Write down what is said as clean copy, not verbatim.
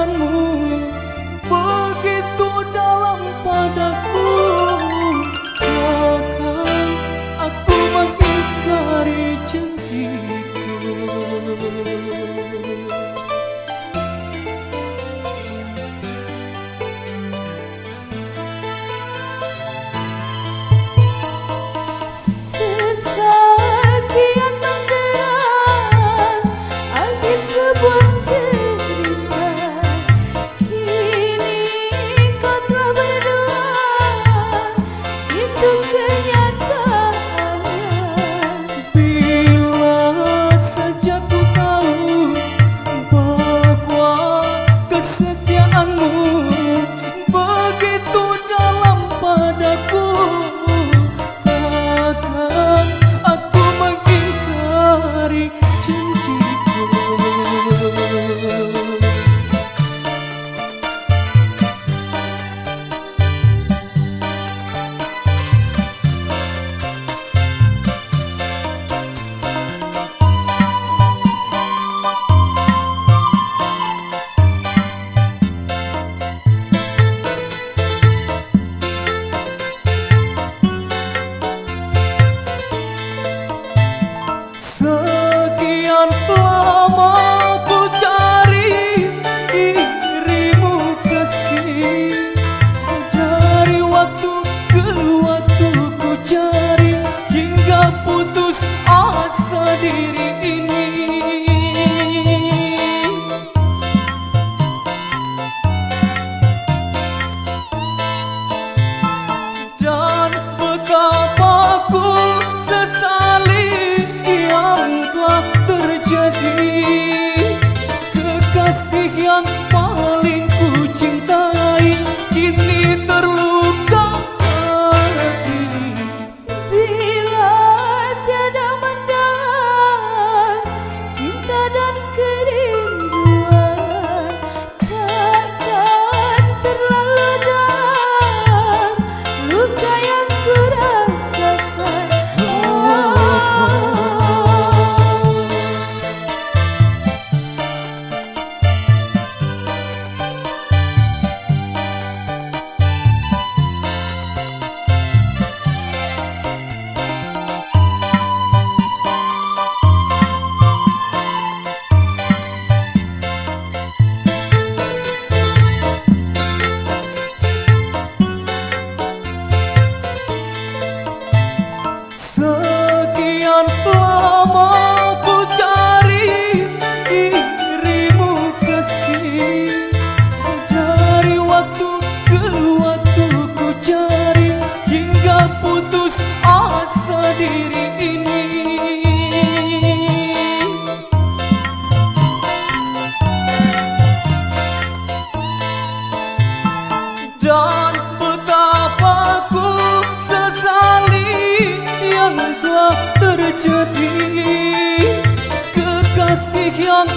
kesetiaanmu begitu dalam padaku. Takkan aku mengingkari janjiku. Sekian menggerak akhir sebuah cerita, kini kau telah berdua, itu kenyataannya. Bila saja ku tahu bahwa kesetiaanmu begitu dalam padaku, takkan aku mengingkari janjiku. Sekian lama ku cari dirimu kasih, dari waktu ke waktu ku cari hingga putus asa diri ini. Dan betapa ku sesali yang telah terjadi. Kekasih yang paling ku cintai kini terluka hati. Bila tiada mendalam cinta dan kerinduan, takkan terlalu dalam luka yang ku rasakan. Sekian lama ku cari dirimu kasih, dari waktu ke waktu ku cari hingga putus asa diri ini. Dan betapa ku sesali yang telah terjadi. Kekasih yang